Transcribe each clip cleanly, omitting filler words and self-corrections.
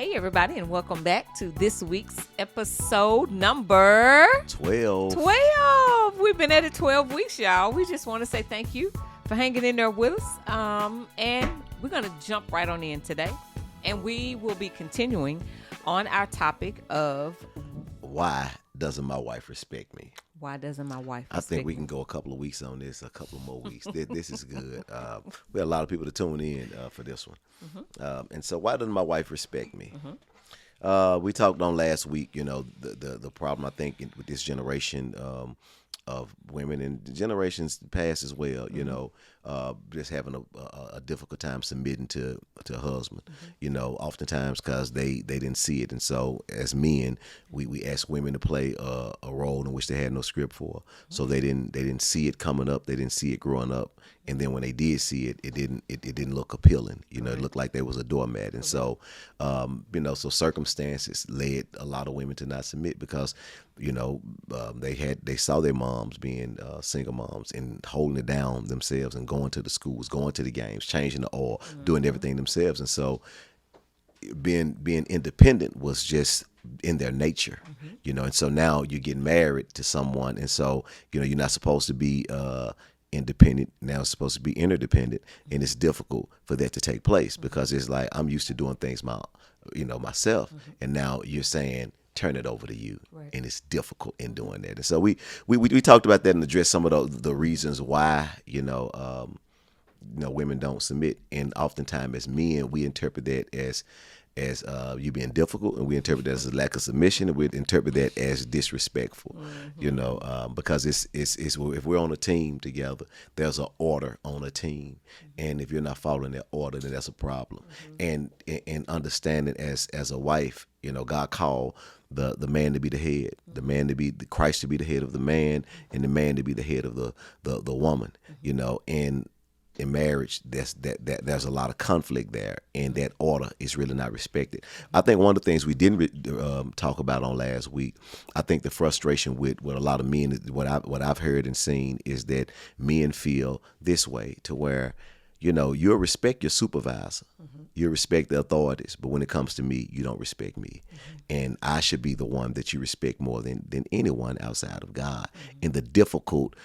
Hey, everybody, and welcome back to this week's episode number 12. 12. We've been at it 12 weeks, y'all. We just want to say thank you for hanging in there with us. And we're going to jump right on in today. And we will be continuing on our topic of Why doesn't my wife respect me? why doesn't my wife I respect think we me? can go a couple of weeks on this, a couple of more weeks. This is good. We had a lot of people to tune in for this one. And so why doesn't my wife respect me? We talked on last week, the problem I think with this generation of women and generations past as well, just having a difficult time submitting to a husband, oftentimes because they didn't see it. And so as men, we ask women to play a role in which they had no script for. So they didn't see it coming up. They didn't see it growing up. And then when they did see it, it didn't look appealing. It looked like there was a doormat. And so, so circumstances led a lot of women to not submit because, they saw their moms being single moms and holding it down themselves and going to the schools, going to the games, changing the oil, doing everything themselves. And so being independent was just in their nature, and so now you get married to someone. And so, you're not supposed to be independent. Now it's supposed to be interdependent. And it's difficult for that to take place because it's like, I'm used to doing things myself. And now you're saying, turn it over to you. Right. And it's difficult in doing that. And so we talked about that and addressed some of the reasons why, women don't submit. And oftentimes as men, we interpret that as you being difficult, and we interpret that as a lack of submission, and we interpret that as disrespectful, because it's if we're on a team together, there's an order on a team, and if you're not following that order, then that's a problem. And understanding as a wife, God called the man to be the head, the man to be Christ to be the head of the man, and the man to be the head of the woman, and in marriage, there's a lot of conflict there, and that order is really not respected. I think one of the things we didn't talk about on last week, I think the frustration with a lot of men, what I've heard and seen is that men feel this way to where, you'll respect your supervisor, you respect the authorities, but when it comes to me, you don't respect me, and I should be the one that you respect more than anyone outside of God. In the difficult,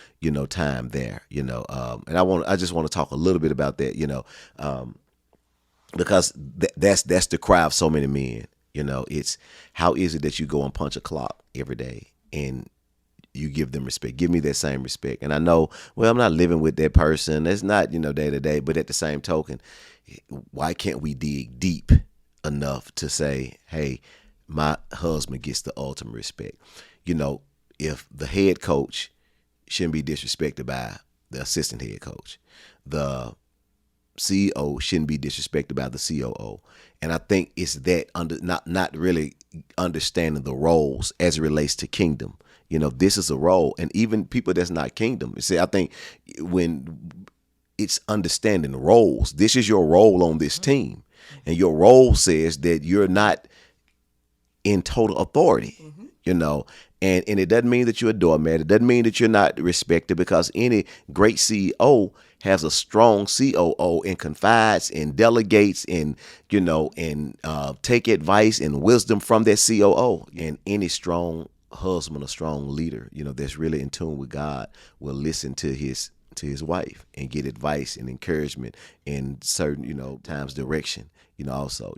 time there, and I just want to talk a little bit about that, because that's the cry of so many men. It's how is it that you go and punch a clock every day and you give them respect. Give me that same respect. And I know, well, I'm not living with that person. It's not, day to day. But at the same token, why can't we dig deep enough to say, hey, my husband gets the ultimate respect? If the head coach shouldn't be disrespected by the assistant head coach, the CEO shouldn't be disrespected by the COO. And I think it's that not really understanding the roles as it relates to kingdom. This is a role, and even people that's not kingdom. See, I think when it's understanding roles, this is your role on this team, and your role says that you're not in total authority, and it doesn't mean that you're a doormat. It doesn't mean that you're not respected, because any great CEO has a strong COO and confides and delegates and take advice and wisdom from that COO. And any strong husband, a strong leader, that's really in tune with God, will listen to his wife and get advice and encouragement and certain times direction, also,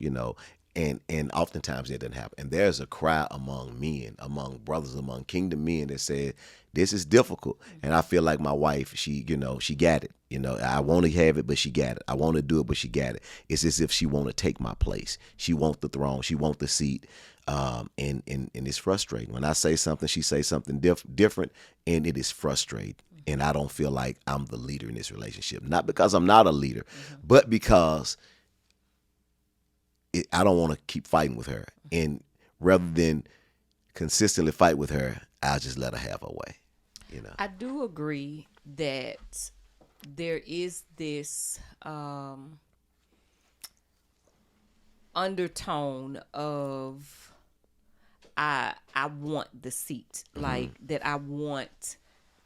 and oftentimes that doesn't happen. And there's a cry among men, among brothers, among kingdom men that said, this is difficult. And I feel like my wife, she got it. I want to have it, but she got it. I want to do it, but she got it. It's as if she want to take my place. She wants the throne. She wants the seat. And it's frustrating. When I say something, she says something different, and it is frustrating. And I don't feel like I'm the leader in this relationship. Not because I'm not a leader, but because I don't want to keep fighting with her. And rather than consistently fight with her, I'll just let her have her way. I do agree that there is this undertone of I want the seat, like that I want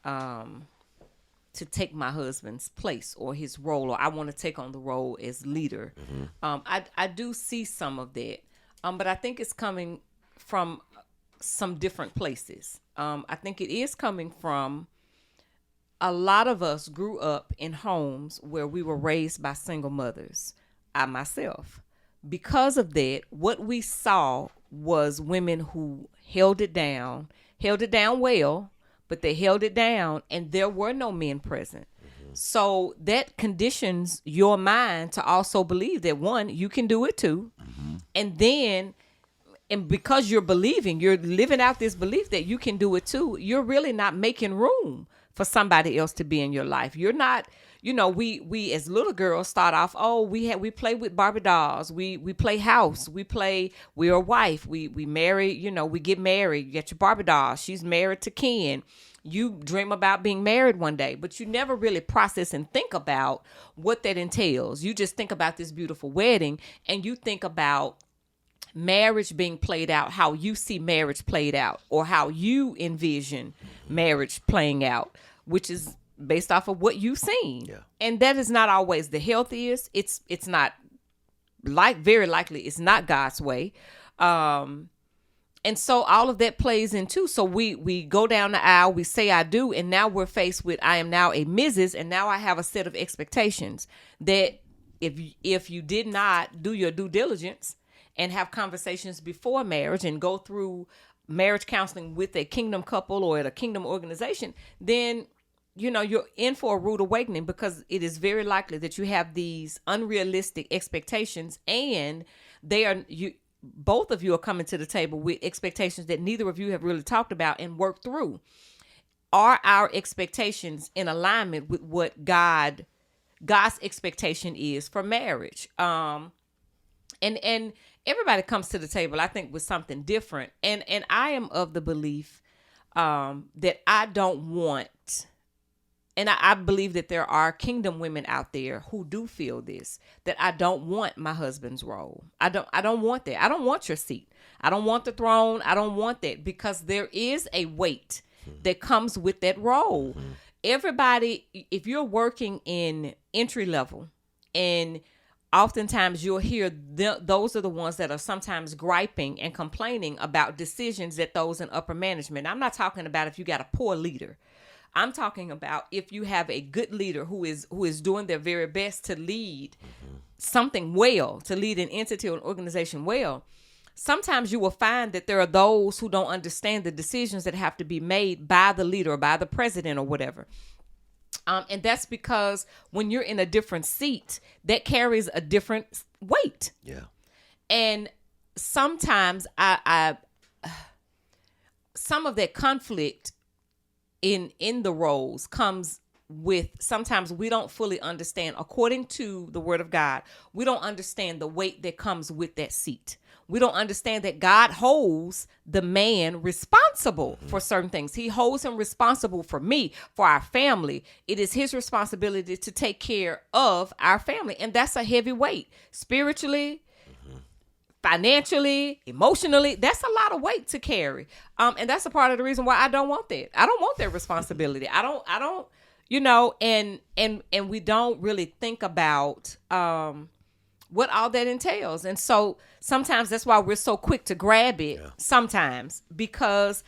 to take my husband's place or his role, or I want to take on the role as leader. I do see some of that. But I think it's coming from some different places. I think it is coming from a lot of us grew up in homes where we were raised by single mothers. I myself. Because of that, what we saw was women who held it down well, but they held it down and there were no men present. So that conditions your mind to also believe that, one, you can do it too. And then, and because you're living out this belief that you can do it too, you're really not making room for somebody else to be in your life. You're not, we as little girls start off, we play with Barbie dolls. We play house. We're a wife. We marry, we get married. You get your Barbie doll. She's married to Ken. You dream about being married one day, but you never really process and think about what that entails. You just think about this beautiful wedding and you think about marriage being played out, how you see marriage played out, or how you envision marriage playing out, which is based off of what you've seen. Yeah. And that is not always the healthiest. It's not very likely it's not God's way. And so all of that plays in too. So we go down the aisle, we say I do, and now we're faced with I am now a Mrs. and now I have a set of expectations that if you did not do your due diligence and have conversations before marriage and go through marriage counseling with a kingdom couple or at a kingdom organization, then you're in for a rude awakening, because it is very likely that you have these unrealistic expectations, and both of you are coming to the table with expectations that neither of you have really talked about and worked through. Are our expectations in alignment with what God's expectation is for marriage? And everybody comes to the table, I think, with something different. And I am of the belief that I don't want, and I believe that there are kingdom women out there who do feel this, that I don't want my husband's role. I don't want that. I don't want your seat. I don't want the throne. I don't want that, because there is a weight that comes with that role. Everybody, if you're working in entry level, and oftentimes you'll hear those are the ones that are sometimes griping and complaining about decisions that those in upper management. I'm not talking about if you got a poor leader. I'm talking about if you have a good leader who is doing their very best to lead something well, to lead an entity or an organization well. Sometimes you will find that there are those who don't understand the decisions that have to be made by the leader or by the president or whatever. And that's because when you're in a different seat, that carries a different weight. Yeah. And sometimes some of that conflict in the roles comes with, sometimes we don't fully understand, according to the word of God, we don't understand the weight that comes with that seat. We don't understand that God holds the man responsible for certain things. He holds him responsible for me, for our family. It is his responsibility to take care of our family. And that's a heavy weight. Spiritually, financially, emotionally, that's a lot of weight to carry. And that's a part of the reason why I don't want that. I don't want that responsibility. I don't, and we don't really think about what all that entails. And so sometimes that's why we're so quick to grab it sometimes, because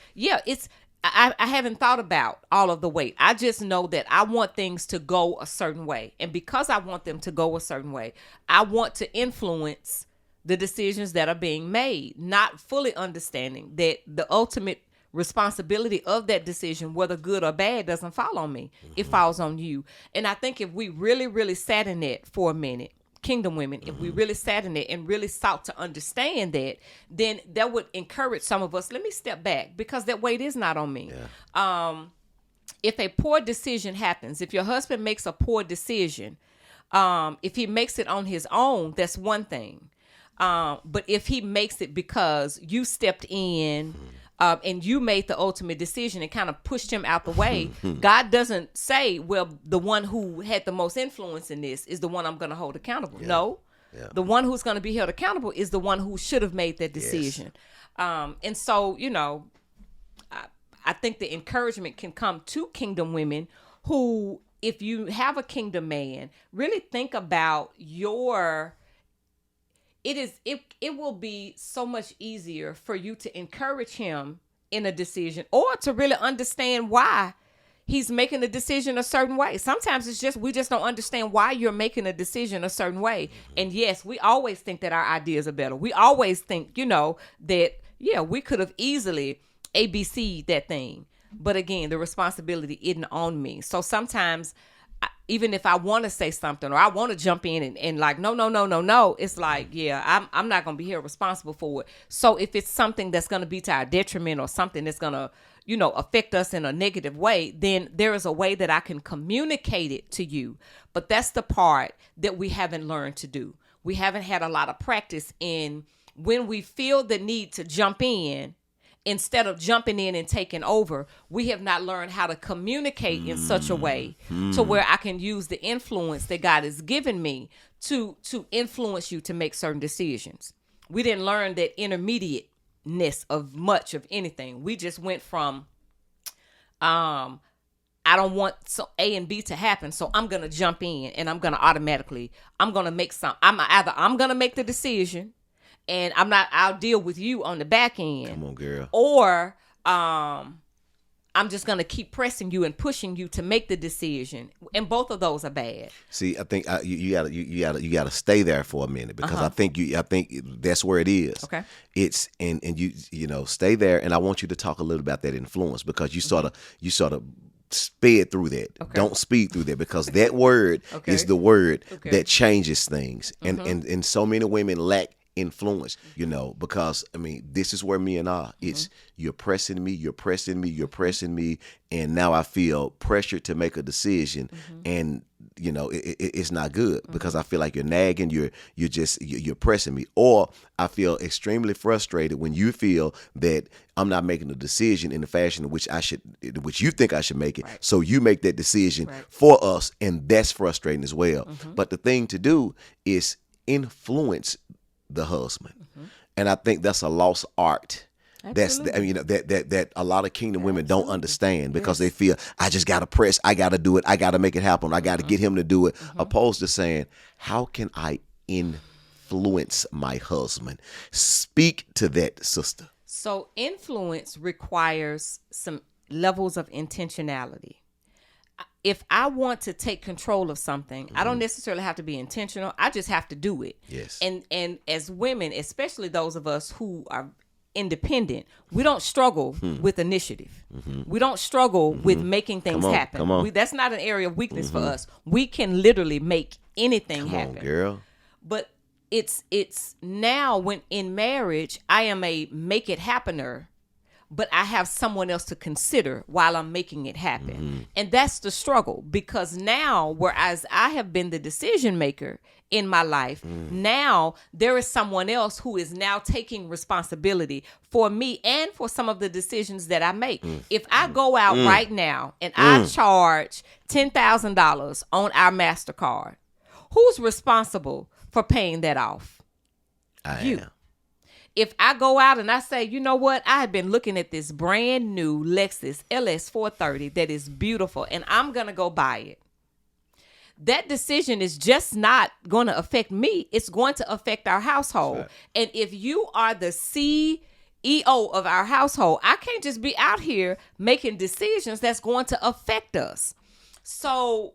I haven't thought about all of the weight. I just know that I want things to go a certain way. And because I want them to go a certain way, I want to influence the decisions that are being made, not fully understanding that the ultimate responsibility of that decision, whether good or bad, doesn't fall on me. It falls on you. And I think if we really, really sat in it for a minute, kingdom women, if we really sat in it and really sought to understand that, then that would encourage some of us, let me step back, because that weight is not on me. If a poor decision happens, if your husband makes a poor decision, if he makes it on his own, that's one thing. But if he makes it because you stepped in and you made the ultimate decision and kind of pushed him out the way, God doesn't say, well, the one who had the most influence in this is the one I'm going to hold accountable. Yeah. No, the one who's going to be held accountable is the one who should have made that decision. Yes. And so, I think the encouragement can come to kingdom women who, if you have a kingdom man, really think about it will be so much easier for you to encourage him in a decision, or to really understand why he's making a decision a certain way. Sometimes it's just we just don't understand why you're making a decision a certain way. And yes, we always think that our ideas are better. We always think, that we could have easily ABC'd that thing. But again, the responsibility isn't on me. So sometimes, even if I want to say something or I want to jump in and like, no, it's like, I'm not going to be here responsible for it. So if it's something that's going to be to our detriment or something that's going to, affect us in a negative way, then there is a way that I can communicate it to you. But that's the part that we haven't learned to do. We haven't had a lot of practice in when we feel the need to jump in. Instead of jumping in and taking over, we have not learned how to communicate in such a way to where I can use the influence that God has given me to influence you to make certain decisions. We didn't learn that intermediateness of much of anything. We just went from, I don't want A and B to happen, so I'm going to jump in and I'm going to I'm going to make I'm going to make the decision. And I'll deal with you on the back end. Come on, girl. Or I'm just going to keep pressing you and pushing you to make the decision. And both of those are bad. See, I think you gotta stay there for a minute, because I think that's where it is. Okay. It's and you stay there, and I want you to talk a little about that influence, because you sort of sped through that. Okay. Don't speed through that, because that word is the word that changes things. And so many women lack influence, because this is where me and it's you're pressing me, and now I feel pressured to make a decision, and it's not good, because I feel like you're nagging, you're pressing me, or I feel extremely frustrated when you feel that I'm not making a decision in the fashion in which you think I should make it. Right. So you make that decision for us, and that's frustrating as well. But the thing to do is influence the husband. And I think that's a lost art. Absolutely. That a lot of kingdom women don't understand, because they feel, I just got to press, I got to do it, I got to make it happen, I got to get him to do it, opposed to saying, how can I influence my husband? Speak to that, sister. So influence requires some levels of intentionality. If I want to take control of something, I don't necessarily have to be intentional. I just have to do it. Yes. And as women, especially those of us who are independent, we don't struggle with initiative. We don't struggle with making things happen. Come on. That's not an area of weakness for us. We can literally make anything happen. Come on, girl. But it's now, when in marriage, I am a make it happener, but I have someone else to consider while I'm making it happen. And that's the struggle, because now, whereas I have been the decision maker in my life, now there is someone else who is now taking responsibility for me and for some of the decisions that I make. If I go out right now and I charge $10,000 on our MasterCard, who's responsible for paying that off? You. If I go out and I say, you know what, I have been looking at this brand new Lexus LS 430 that is beautiful, and I'm going to go buy it. That decision is just not going to affect me. It's going to affect our household. Right. And if you are the CEO of our household, I can't just be out here making decisions that's going to affect us. So,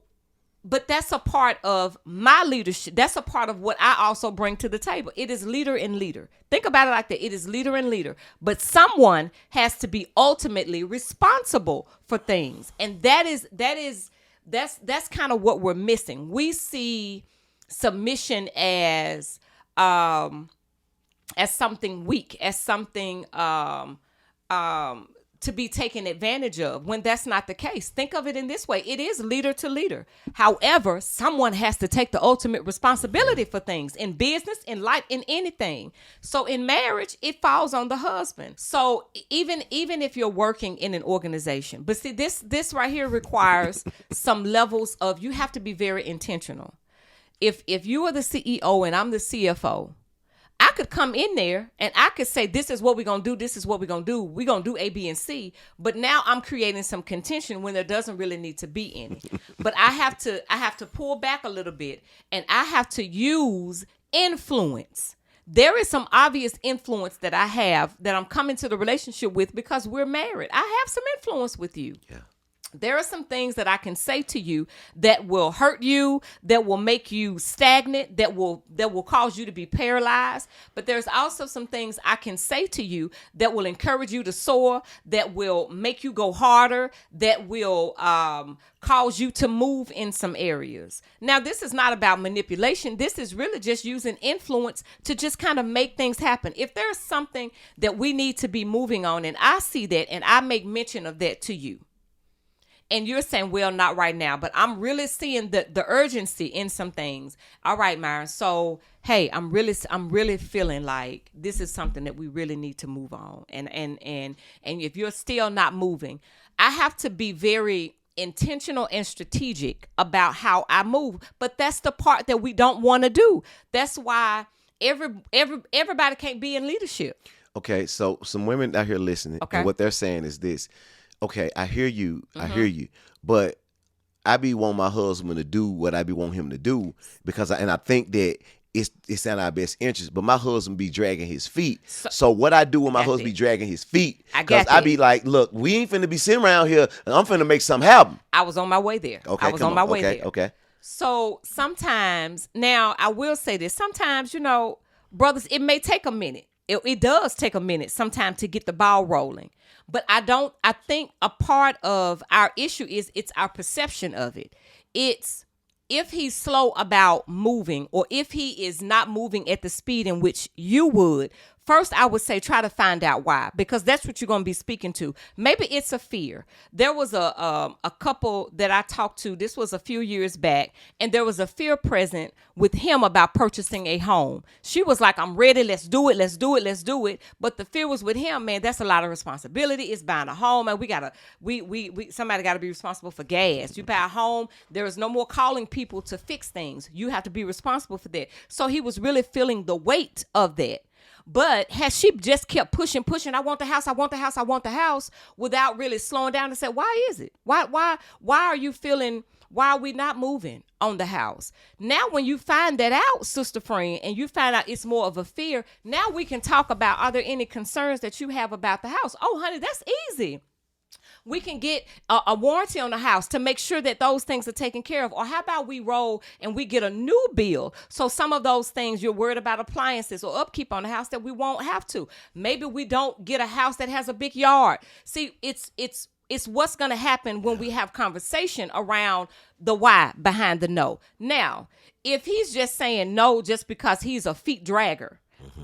but that's a part of my leadership. That's a part of what I also bring to the table. It is leader and leader. Think about it like that. It is leader and leader. But someone has to be ultimately responsible for things. And that's kind of what we're missing. We see submission as something weak, as something to be taken advantage of, when that's not the case. Think of it in this way. It is leader to leader. However, someone has to take the ultimate responsibility for things in business, in life, in anything. So in marriage, it falls on the husband. So even if you're working in an organization, but see, this right here requires some levels of, you have to be very intentional. If you are the CEO and I'm the CFO, I could come in there and I could say, this is what we're going to do. This is what we're going to do. We're going to do A, B, and C. But now I'm creating some contention when there doesn't really need to be any. But I have to pull back a little bit, and I have to use influence. there is some obvious influence that I have that I'm coming to the relationship with because we're married. I have some influence with you. Yeah. There are some things that I can say to you that will hurt you, that will make you stagnant, that will cause you to be paralyzed. But there's also some things I can say to you that will encourage you to soar, that will make you go harder, that will cause you to move in some areas. Now, this is not about manipulation. This is really just using influence to just kind of make things happen. If there's something that we need to be moving on, and I see that, and I make mention of that to you, and you're saying, well, not right now, but I'm really seeing the urgency in some things. All right, Myron. So, hey, I'm really feeling like this is something that we really need to move on. And if you're still not moving, I have to be very intentional and strategic about how I move. But that's the part that we don't want to do. That's why everybody can't be in leadership. Okay, so some women out here listening, and what they're saying is this. Okay, I hear you. I hear you. But I be want my husband to do what I be want him to do because I think that it's in our best interest. But my husband be dragging his feet. So what I do when my husband be dragging his feet, because I be like, look, we ain't finna be sitting around here and I'm finna make something happen. I was on my way there. Okay, I was on my way there. Okay. So sometimes, now I will say this, sometimes, brothers, it may take a minute. It does take a minute sometimes to get the ball rolling. But I think a part of our issue is it's our perception of it. It's if he's slow about moving, or if he is not moving at the speed in which you would, first I would say try to find out why, because that's what you're going to be speaking to. Maybe it's a fear. There was a couple that I talked to, this was a few years back, and there was a fear present with him about purchasing a home. She was like, I'm ready, let's do it. But the fear was with him, man, that's a lot of responsibility. It's buying a home, and somebody got to be responsible for gas. You buy a home, there is no more calling people to fix things. You have to be responsible for that. So he was really feeling the weight of that. But has she just kept pushing, I want the house, without really slowing down and say, why is it? Why are you feeling, why are we not moving on the house? Now, when you find that out, sister friend, and you find out it's more of a fear, now we can talk about, are there any concerns that you have about the house? Oh, honey, that's easy. We can get a warranty on the house to make sure that those things are taken care of. Or how about we roll and we get a new bill? So some of those things you're worried about, appliances or upkeep on the house, that we won't have to. Maybe we don't get a house that has a big yard. See, it's what's going to happen when we have conversation around the why behind the no. Now, if he's just saying no just because he's a feet dragger,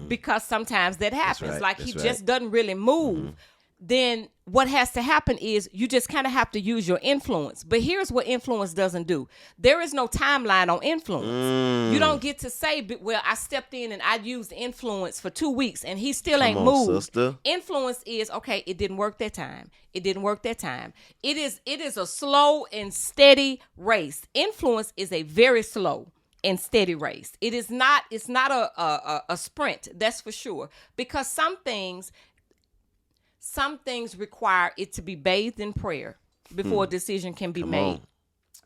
because sometimes that happens, he just doesn't really move, then what has to happen is you just kind of have to use your influence. But here's what influence doesn't do. There is no timeline on influence. You don't get to say, well, I stepped in and I used influence for 2 weeks and he still ain't moved. Sister. Influence is, okay, it didn't work that time. It is a slow and steady race. Influence is a very slow and steady race. It's not a sprint, that's for sure. Because some things require it to be bathed in prayer before a decision can be made.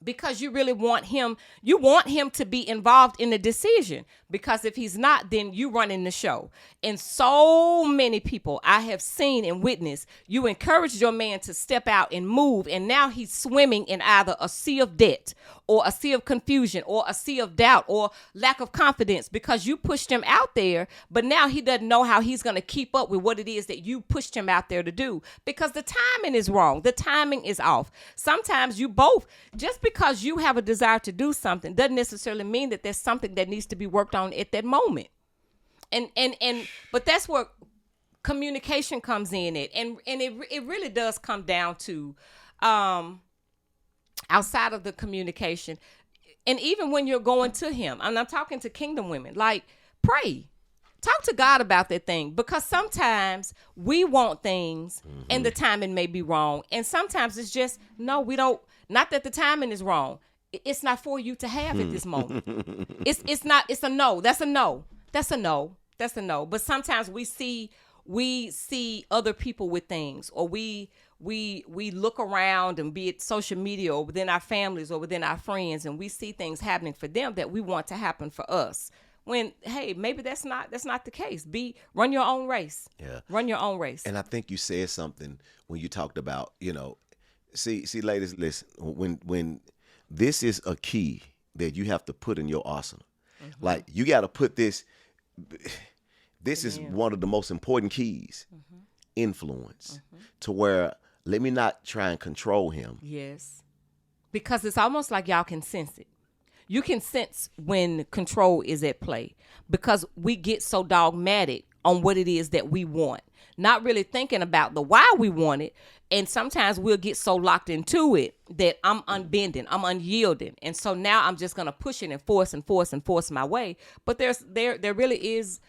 Because you really want him to be involved in the decision. Because if he's not, then you running the show. And so many people I have seen and witnessed, you encouraged your man to step out and move, and now he's swimming in either a sea of debt or a sea of confusion or a sea of doubt or lack of confidence because you pushed him out there, but now he doesn't know how he's going to keep up with what it is that you pushed him out there to do because the timing is wrong. The timing is off. Sometimes you both, just because you have a desire to do something doesn't necessarily mean that there's something that needs to be worked on at that moment. But that's where communication comes in and it really does come down to outside of the communication. And even when you're going to him, and I'm talking to kingdom women, like, pray. Talk to God about that thing, because sometimes we want things and the timing may be wrong. And sometimes it's just, no, we don't, not that the timing is wrong. It's not for you to have at this moment. It's not, it's a no. That's a no. That's a no. That's a no. But sometimes we see other people with things, or we look around, and be it social media or within our families or within our friends, and we see things happening for them that we want to happen for us. when hey, maybe that's not the case. Run your own race. Yeah. Run your own race. And I think you said something when you talked about, see, ladies, listen, when this is a key that you have to put in your arsenal. Like, you got to put this is one of the most important keys, influence, to where let me not try and control him. Yes. Because it's almost like y'all can sense it. You can sense when control is at play because we get so dogmatic on what it is that we want, not really thinking about the why we want it. And sometimes we'll get so locked into it that I'm unbending, I'm unyielding. And so now I'm just going to push it and force my way. But there really is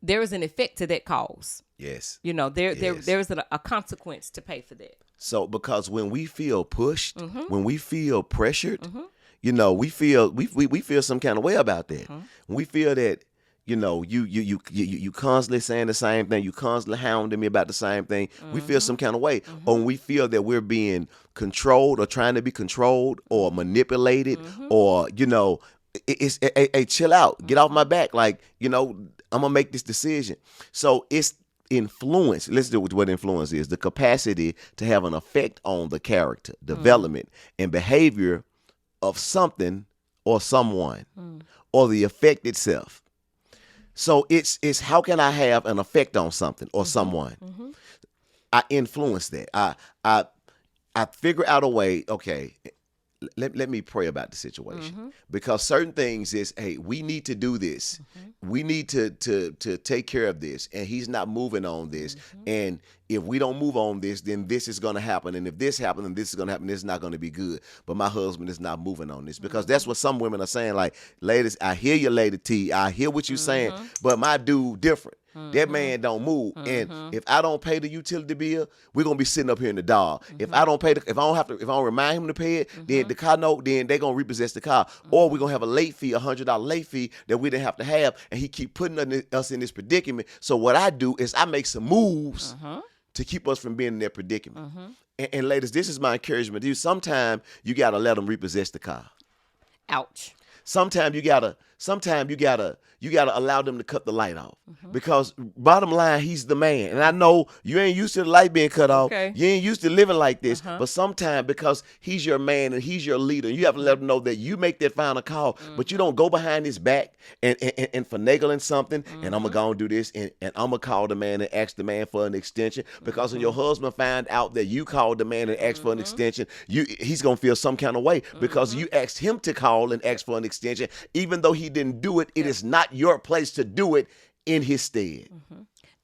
there is an effect to that cause. Yes. There is a consequence to pay for that. So, because when we feel pushed, when we feel pressured, we feel some kind of way about that. When we feel that, you constantly saying the same thing, you constantly hounding me about the same thing, we feel some kind of way. Or when we feel that we're being controlled or trying to be controlled or manipulated, or, it's hey, chill out, get off my back. Like, I'm gonna make this decision. So it's influence. Let's do what influence is: the capacity to have an effect on the character, development, and behavior of something or someone, or the effect itself. So it's how can I have an effect on something or someone? I influence that. I figure out a way. Okay, let me pray about the situation, because certain things is, hey, we need to do this. We need to take care of this, and he's not moving on this. And if we don't move on this, then this is going to happen. And if this happens, then this is going to happen. This is not going to be good. But my husband is not moving on this, because that's what some women are saying. Like, ladies, I hear you, Lady T. I hear what you're saying, but my dude different. That man don't move. And if I don't pay the utility bill, we're gonna be sitting up here in the dark. If I don't remind him to pay it, then the car then they're gonna repossess the car. Or we're gonna have a late fee, $100 late fee that we didn't have to have, and he keep putting us in this predicament. So what I do is I make some moves to keep us from being in that predicament. And ladies, this is my encouragement to you. Sometimes you gotta let them repossess the car. Ouch. Sometimes you gotta allow them to cut the light off, because bottom line, he's the man. And I know you ain't used to the light being cut off. Okay. You ain't used to living like this. But sometimes, because he's your man and he's your leader, you have to let him know that you make that final call. But you don't go behind his back and finagling something. And I'm gonna go and do this, and I'm gonna call the man and ask the man for an extension. Because when your husband find out that you called the man and asked for an extension, he's gonna feel some kind of way, because you asked him to call and ask for an extension, even though he didn't do it. It is not your place to do it in his stead.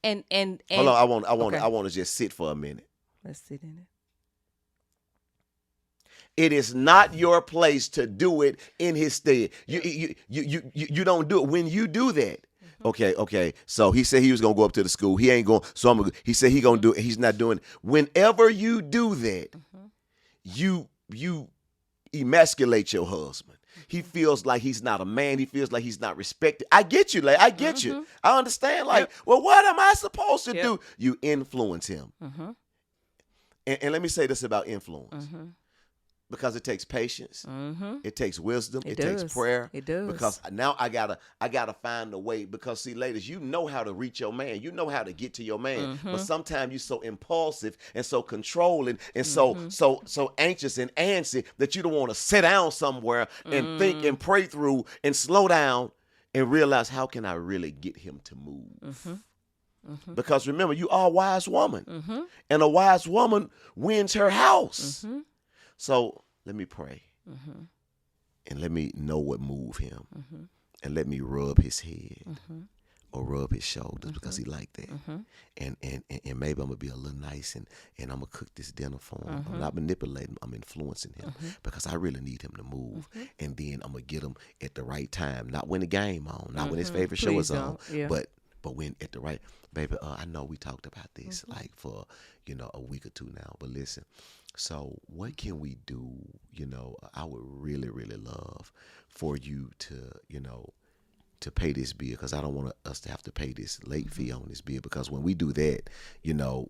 And hold on, I want to just sit for a minute. Let's sit in it. It is not your place to do it in his stead. You don't do it. When you do that, okay. So he said he was gonna go up to the school. He ain't going. So he said he gonna do it. He's not doing it. Whenever you do that, you emasculate your husband. He feels like he's not a man. He feels like he's not respected. I get you, like I get you. I understand. Like, well, what am I supposed to do? You influence him. And let me say this about influence. Because it takes patience, it takes wisdom, it takes prayer. It does. Because now I gotta find a way. Because see, ladies, you know how to reach your man, you know how to get to your man. But sometimes you're so impulsive and so controlling and so anxious and antsy that you don't want to sit down somewhere and think and pray through and slow down and realize, how can I really get him to move? Because remember, you are a wise woman, and a wise woman wins her house. So let me pray, and let me know what move him, and let me rub his head or rub his shoulders, because he like that. And maybe I'm gonna be a little nice, and I'm gonna cook this dinner for him. I'm not manipulating, I'm influencing him, because I really need him to move. And then I'm gonna get him at the right time, not when the game on, not when his favorite show is on, but when at the right. Baby, I know we talked about this like for a week or two now, but listen. So what can we do? I would really, really love for you to, to pay this bill, because I don't want us to have to pay this late fee on this bill. Because when we do that,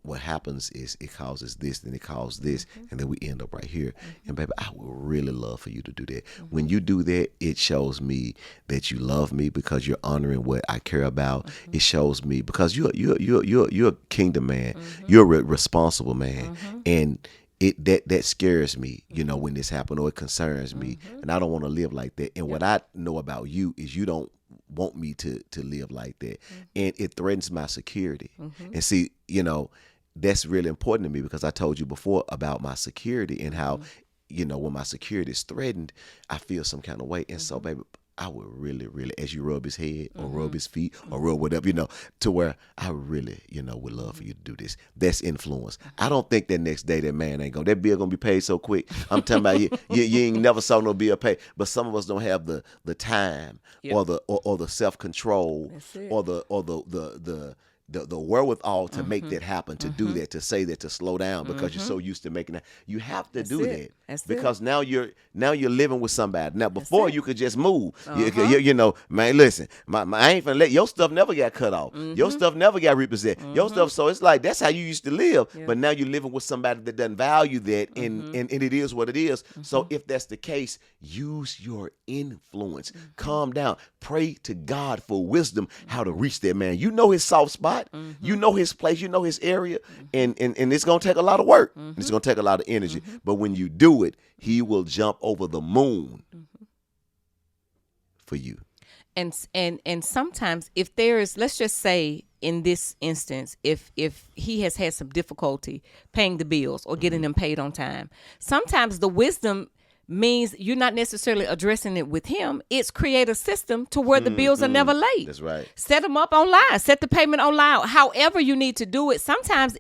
what happens is it causes this, then it causes this, and then we end up right here. And baby, I would really love for you to do that. When you do that, it shows me that you love me, because you're honoring what I care about. It shows me, because you're a kingdom man. You're a responsible man, and that scares me, when this happens, or it concerns me, and I don't want to live like that. And what I know about you is you don't want me to live like that, and it threatens my security. And see, that's really important to me, because I told you before about my security and how, when my security is threatened, I feel some kind of way. And so, baby, I would really, really, as you rub his head or rub his feet or rub whatever, to where I really, would love for you to do this. That's influence. I don't think that next day that man ain't that bill gonna be paid so quick. I'm talking about you ain't never saw no bill paid. But some of us don't have the time or the self-control or the wherewithal to make that happen, to do that, to say that, to slow down, because you're so used to making that. You have to do that, because now you're living with somebody. Now before you could just move. Man, listen, I ain't finna let your stuff never got cut off. Your stuff never got repossessed. Your stuff. So it's like that's how you used to live. But now you're living with somebody that doesn't value that, and it is what it is. So if that's the case, use your influence. Calm down. Pray to God for wisdom how to reach that man. You know his soft spot. You know his place. You know his area. And it's going to take a lot of work. It's going to take a lot of energy. But when you do it, he will jump over the moon for you. And sometimes if there is, let's just say in this instance, if he has had some difficulty paying the bills or getting them paid on time, sometimes the wisdom means you're not necessarily addressing it with him. It's create a system to where the bills are never late. That's right. Set them up online. Set the payment online. However you need to do it. Sometimes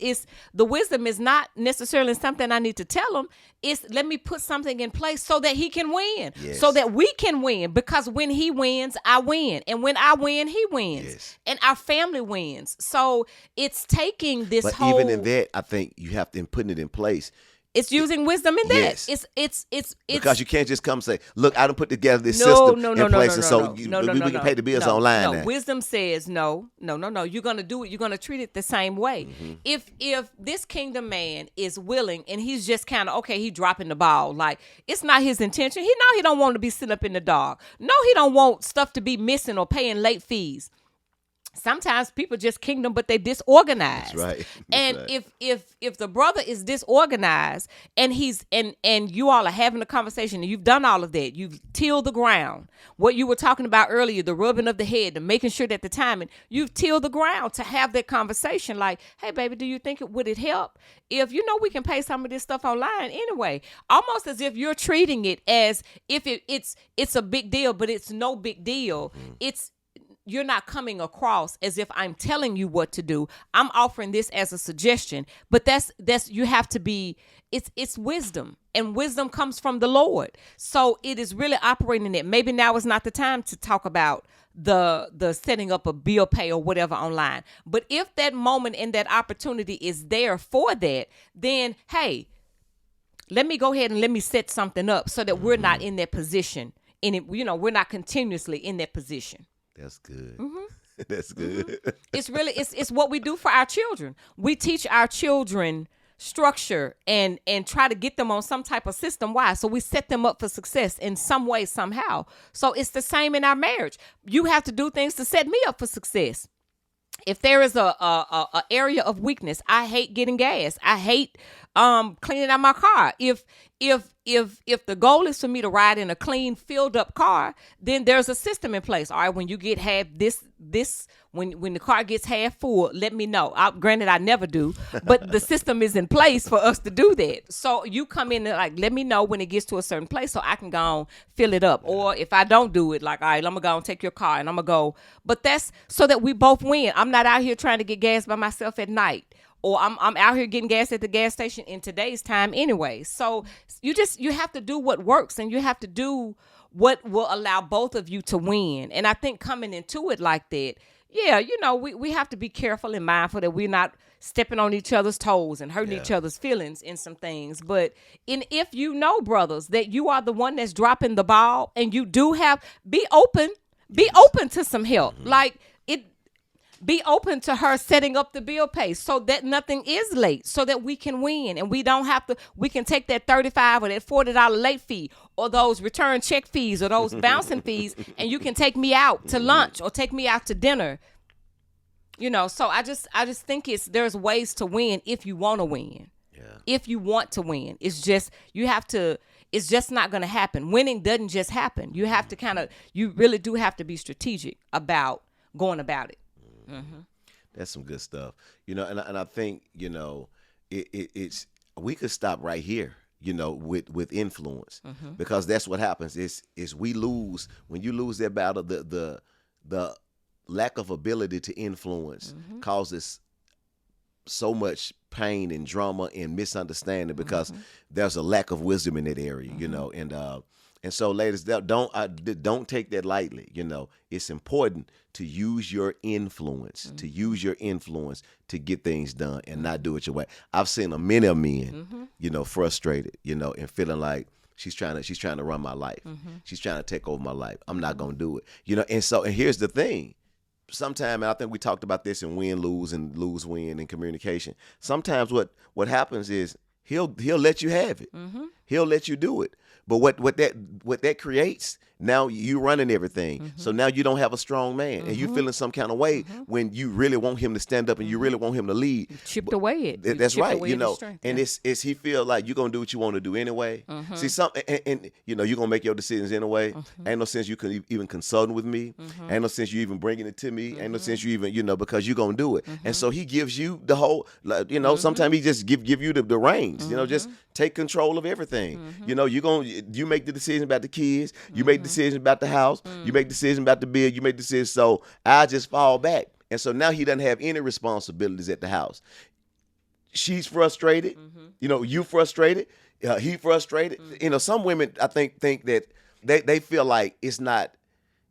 the wisdom is not necessarily something I need to tell him. It's let me put something in place so that he can win. Yes. So that we can win. Because when he wins, I win. And when I win, he wins. Yes. And our family wins. So it's taking this But even in that, I think you have to put it in place. It's using wisdom in that. Yes. It's because you can't just come and say, "Look, I done put together this system in place, and so we can pay the bills online." No, now. Wisdom says no. You're gonna do it. You're gonna treat it the same way. If this kingdom man is willing and he's just kind of he dropping the ball, like it's not his intention. He don't want to be sitting up in the dark. No, he don't want stuff to be missing or paying late fees. Sometimes people just kingdom, but they disorganized. That's right. And if the brother is disorganized and and you all are having a conversation and you've done all of that, you've tilled the ground. What you were talking about earlier, the rubbing of the head, the making sure that the timing, you've tilled the ground to have that conversation. Like, hey, baby, do you think would it help if we can pay some of this stuff online anyway? Almost as if you're treating it as if it's a big deal, but it's no big deal. You're not coming across as if I'm telling you what to do. I'm offering this as a suggestion, but that's you have to be. It's wisdom, and wisdom comes from the Lord. So it is really operating it. Maybe now is not the time to talk about the setting up a bill pay or whatever online. But if that moment and that opportunity is there for that, then hey, let me go ahead and let me set something up so that we're not in that position. And we're not continuously in that position. That's good. That's good. It's really it's what we do for our children. We teach our children structure and try to get them on some type of system. Why? So we set them up for success in some way, somehow. So it's the same in our marriage. You have to do things to set me up for success. If there is a area of weakness, I hate getting gas. I hate cleaning out my car. If the goal is for me to ride in a clean, filled up car, then there's a system in place. All right, when you get half when the car gets half full, let me know. Granted, I never do, but the system is in place for us to do that. So you come in and let me know when it gets to a certain place so I can go and fill it up. Or if I don't do it, all right, I'm gonna go and take your car and I'm gonna go. But that's so that we both win. I'm not out here trying to get gas by myself at night. Or I'm out here getting gas at the gas station in today's time anyway. So you have to do what works, and you have to do what will allow both of you to win. And I think coming into it like that, we have to be careful and mindful that we're not stepping on each other's toes and hurting each other's feelings in some things. But if brothers, that you are the one that's dropping the ball and you do be open. Be open to some help. Like it. Be open to her setting up the bill pay so that nothing is late, so that we can win and we don't have to. We can take that $35 or that $40 late fee or those return check fees or those bouncing fees, and you can take me out to lunch or take me out to dinner. So I just think there's ways to win if you want to win. Yeah. If you want to win, it's just you have to. It's just not going to happen. Winning doesn't just happen. You have to you really do have to be strategic about going about it. Mm-hmm. That's some good stuff, and I think it's we could stop right here, with influence, because that's what happens. Is we lose when you lose that battle. The lack of ability to influence causes so much pain and drama and misunderstanding because there's a lack of wisdom in that area, and so, ladies, don't take that lightly. It's important to use your influence, to get things done and not do it your way. I've seen many of men, frustrated, and feeling like she's trying to run my life. She's trying to take over my life. I'm not gonna do it, and here's the thing. Sometimes, and I think we talked about this in win lose and lose win in communication. Sometimes what happens is he'll let you have it. He'll let you do it. But what that creates, now you running everything. So now you don't have a strong man, and you feeling some kind of way when you really want him to stand up and you really want him to lead. You chipped away it. That's right, and it's he feel like you're gonna do what you want to do anyway. See something, and you're gonna make your decisions anyway. Ain't no sense you can even consulting with me. Ain't no sense you even bringing it to me. Ain't no sense you even because you're gonna do it. And so he gives you the whole. Sometimes he just give you the reins. Just take control of everything. You make the decision about the kids. You make the decision about the house. You make the decision about the bill. You make the decision. So I just fall back. And so now he doesn't have any responsibilities at the house. She's frustrated. You frustrated. He frustrated. Some women, I think that they feel like it's not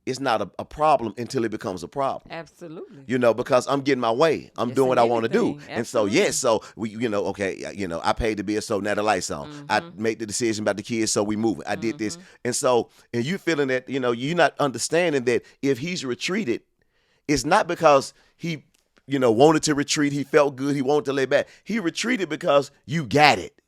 a problem until it becomes a problem. Absolutely. Because I'm getting my way. I'm doing what I want to do. And so, so we, I paid the bill, so now the lights on. I made the decision about the kids, so we moving. I did this. And so, and you feeling that, you're not understanding that if he's retreated, it's not because he, wanted to retreat. He felt good. He wanted to lay back. He retreated because you got it.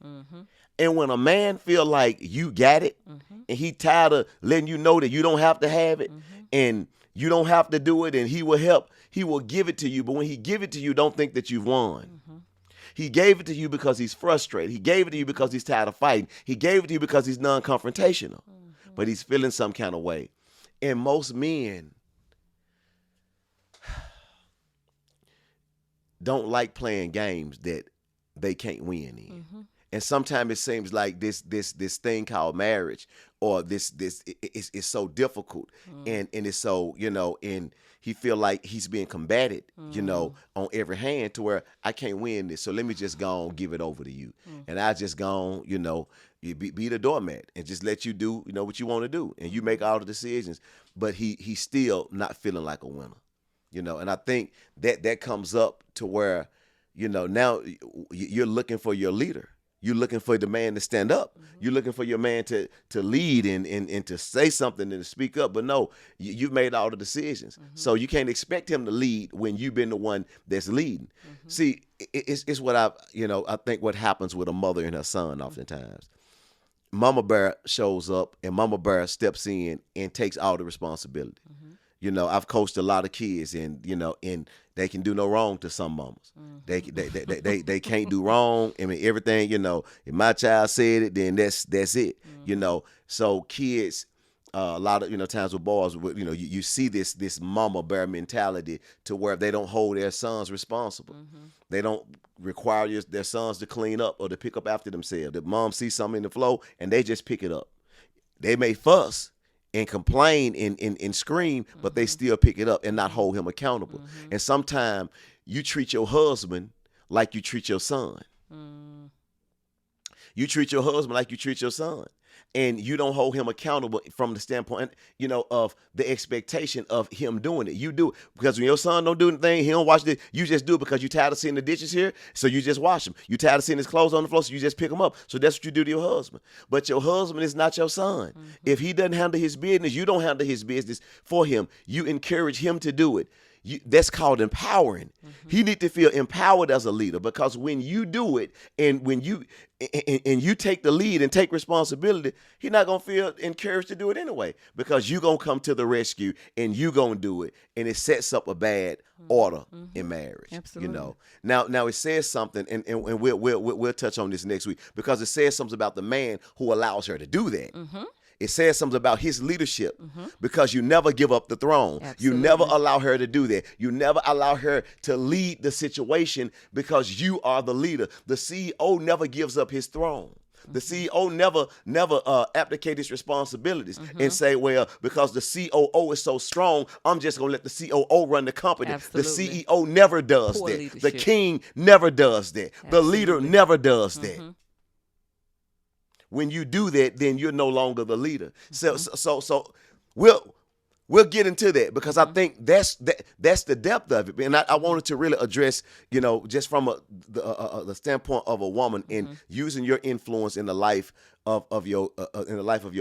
And when a man feel like you got it, and he tired of letting you know that you don't have to have it, and you don't have to do it, and he will help, he will give it to you. But when he give it to you, don't think that you've won. He gave it to you because he's frustrated. He gave it to you because he's tired of fighting. He gave it to you because he's non-confrontational. But he's feeling some kind of way. And most men don't like playing games that they can't win in. And sometimes it seems like this thing called marriage, or this it's so difficult, and it's so and he feel like he's being combated, on every hand, to where I can't win this. So let me just go on, give it over to you, and I just go on, you be the doormat and just let you do what you want to do, and you make all the decisions. But he's still not feeling like a winner, And I think that comes up to where now you're looking for your leader. You're looking for the man to stand up. You're looking for your man to lead and to say something and to speak up. But no, you've made all the decisions. So you can't expect him to lead when you've been the one that's leading. See, it's what I think what happens with a mother and her son oftentimes. Mama Bear shows up and Mama Bear steps in and takes all the responsibility. I've coached a lot of kids, and they can do no wrong to some mamas. They can't do wrong. I mean, everything, if my child said it, then that's it. So kids, a lot of times with boys, you see this mama bear mentality to where they don't hold their sons responsible. They don't require their sons to clean up or to pick up after themselves. The mom sees something in the floor and they just pick it up. They may fuss and complain and scream, but they still pick it up and not hold him accountable. And sometimes you treat your husband like you treat your son. You treat your husband like you treat your son. and you don't hold him accountable from the standpoint, of the expectation of him doing it. You do it because when your son don't do anything, he don't wash it. You just do it because you tired of seeing the dishes here, so you just wash them. You tired of seeing his clothes on the floor, so you just pick them up. So that's what you do to your husband. But your husband is not your son. If he doesn't handle his business, you don't handle his business for him. You encourage him to do it. That's called empowering. He need to feel empowered as a leader, because when you do it and when you take the lead and take responsibility, he's not going to feel encouraged to do it anyway, because you're going to come to the rescue and you're going to do it, and it sets up a bad order in marriage. Absolutely. Now it says something, and we'll touch on this next week, because it says something about the man who allows her to do that. It says something about his leadership, because you never give up the throne. Absolutely. You never allow her to do that. You never allow her to lead the situation, because you are the leader. The CEO never gives up his throne. The CEO never abdicate his responsibilities and say, well, because the COO is so strong, I'm just going to let the COO run the company. Absolutely. The CEO never does Poor that. leadership. The king never does that. The leader never does that. When you do that, then you're no longer the leader. So we'll get into that, because I think that's the depth of it. And I wanted to really address, just from the standpoint of a woman in using your influence in the life of your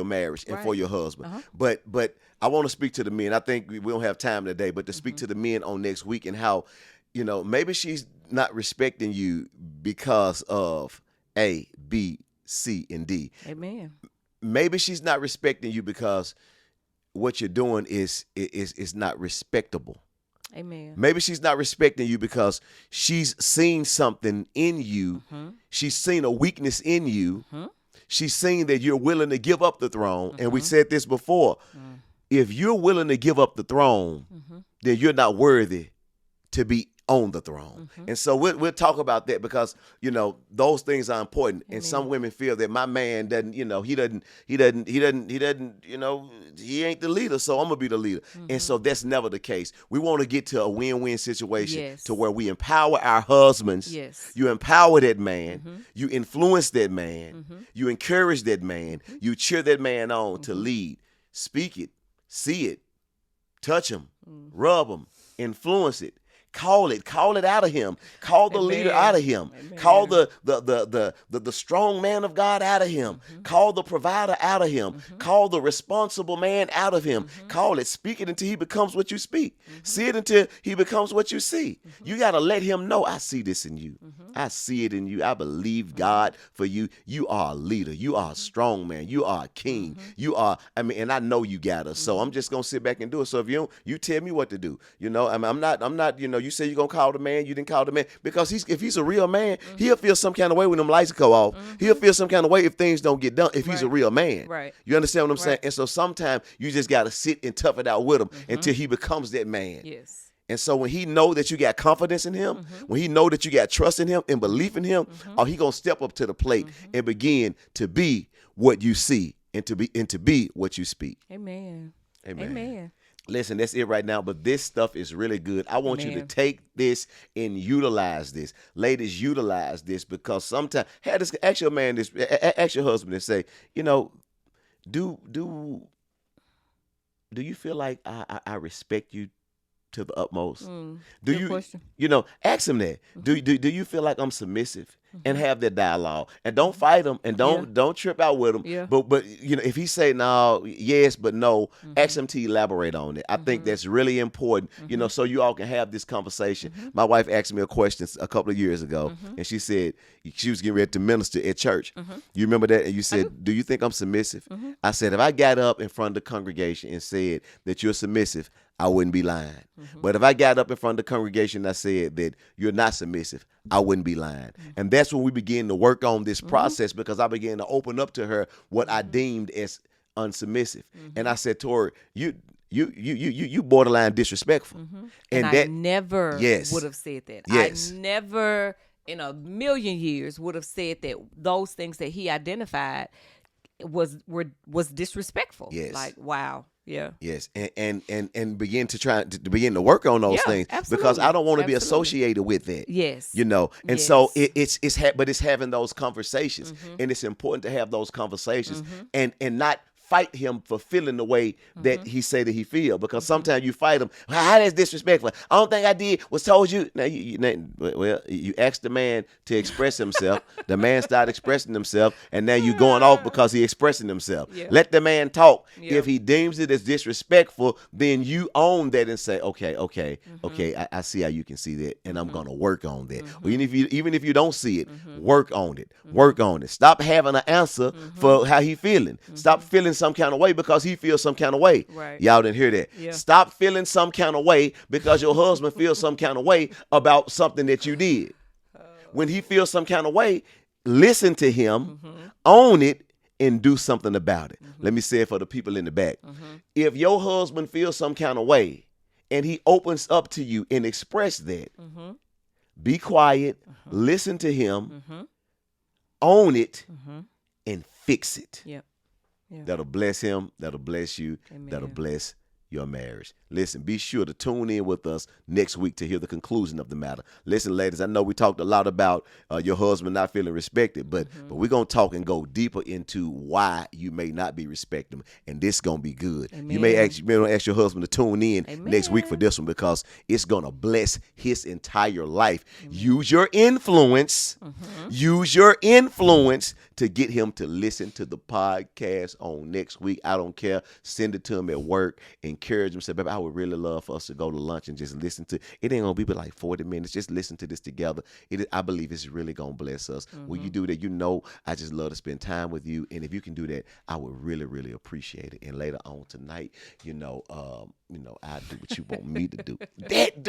marriage and for your husband. But I want to speak to the men. I think we don't have time today, but to speak to the men on next week, and how, maybe she's not respecting you because of A, B, C, and D. Amen. Maybe she's not respecting you because what you're doing is not respectable. Amen. Maybe she's not respecting you because she's seen something in you. She's seen a weakness in you. She's seen that you're willing to give up the throne. And we said this before. If you're willing to give up the throne, then you're not worthy to be on the throne. And so we'll talk about that, because those things are important. Amen. And some women feel that my man doesn't, he ain't the leader, so I'm gonna be the leader. And so that's never the case. We want to get to a win-win situation, to where we empower our husbands. You empower that man, you influence that man, you encourage that man, you cheer that man on to lead. Speak it, see it, touch him, rub him, influence it. Call it out of him. Call the leader out of him. Call the strong man of God out of him. Call the provider out of him. Call the responsible man out of him. Call it. Speak it until he becomes what you speak. See it until he becomes what you see. You got to let him know, I see this in you. I see it in you. I believe God for you. You are a leader. You are a strong man. You are a king. You are, and I know you got us. So I'm just going to sit back and do it. So if you tell me what to do. I'm not, you say you're going to call the man, you didn't call the man. Because if he's a real man, he'll feel some kind of way when them lights go off. He'll feel some kind of way if things don't get done, if he's a real man. You understand what I'm saying? And so sometimes you just got to sit and tough it out with him until he becomes that man. Yes. And so when he know that you got confidence in him, when he know that you got trust in him and belief in him, he going to step up to the plate and begin to be what you see and to be what you speak. Amen. Amen. Amen. Listen, that's it right now, but this stuff is really good. I want you to take this and utilize this. Ladies, utilize this, because sometimes, ask your man this, ask your husband and say, do you feel like I respect you to the utmost? Good question. Ask him that. Do you feel like I'm submissive? And have that dialogue, and don't fight him, and don't trip out with him. Yeah. But if he say no, yes, but no, ask him to elaborate on it. I think that's really important. So you all can have this conversation. My wife asked me a question a couple of years ago, and she said she was getting ready to minister at church. You remember that? And you said, "Do you think I'm submissive?" I said, if I got up in front of the congregation and said that you're submissive, I wouldn't be lying. But if I got up in front of the congregation and I said that you're not submissive, I wouldn't be lying. And that's when we begin to work on this process, because I began to open up to her what I deemed as unsubmissive. And I said to her, you borderline disrespectful. And that I never would have said that. Yes. I never in a million years would have said that those things that he identified. was disrespectful. Yes. Like, wow. Yeah. Yes, and begin to begin to work on those things, because I don't want to be associated with that. Yes, and so it's having those conversations, and it's important to have those conversations, and not fight him for feeling the way that he say that he feel, because sometimes you fight him. How that's disrespectful. I don't think I did. Was told you. Now you asked the man to express himself. The man started expressing himself, and now you going off because he expressing himself. Yeah. Let the man talk. Yeah. If he deems it as disrespectful, then you own that and say, okay, I see how you can see that, and I'm gonna work on that. Or even if you don't see it, work on it. Work on it. Stop having an answer for how he feeling. Stop feeling some kind of way because he feels some kind of way. Right. Y'all didn't hear that. Yeah. Stop feeling some kind of way because your husband feels some kind of way about something that you did. When he feels some kind of way, listen to him, own it, and do something about it. Let me say it for the people in the back. If your husband feels some kind of way and he opens up to you and express that, be quiet, listen to him, own it, and fix it. Yep. Yeah. That'll bless him. That'll bless you. Amen. That'll bless your marriage. Listen, be sure to tune in with us next week to hear the conclusion of the matter. Listen, ladies, I know we talked a lot about your husband not feeling respected, but we're going to talk and go deeper into why you may not be respecting him, and this is going to be good. Amen. You may ask your husband to tune in Amen. next week for this one, because it's going to bless his entire life. Use your influence. Use your influence to get him to listen to the podcast on next week. I don't care. Send it to him at work. Encourage him. Say, baby, I would really love for us to go to lunch and just listen to it. Ain't gonna be but like 40 minutes. Just listen to this together. I believe it's really gonna bless us. When you do that, I just love to spend time with you. And if you can do that, I would really, really appreciate it. And later on tonight, I do what you want me to do.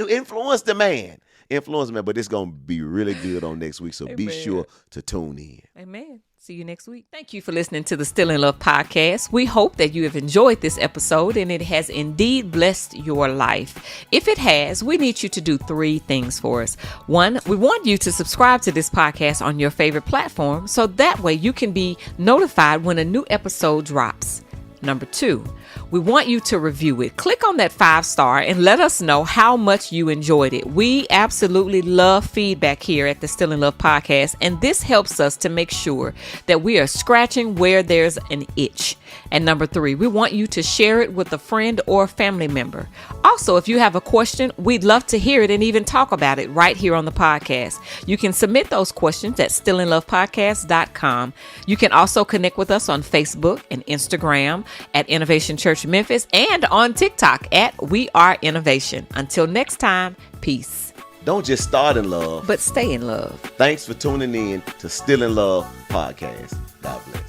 Influence the man. But it's gonna be really good on next week. So be sure to tune in. Amen. See you next week. Thank you for listening to the Still in Love podcast. We hope that you have enjoyed this episode and it has indeed blessed your life. If it has, we need you to do 3 things for us. 1, we want you to subscribe to this podcast on your favorite platform, so that way you can be notified when a new episode drops. Number 2, we want you to review it. Click on that 5-star and let us know how much you enjoyed it. We absolutely love feedback here at the Still in Love podcast, and this helps us to make sure that we are scratching where there's an itch. And number 3, we want you to share it with a friend or family member. Also, if you have a question, we'd love to hear it and even talk about it right here on the podcast. You can submit those questions at stillinlovepodcast.com. You can also connect with us on Facebook and Instagram at Innovation Church Memphis, and on TikTok at We Are Innovation. Until next time, peace. Don't just start in love, but stay in love. Thanks for tuning in to Still in Love podcast. God bless.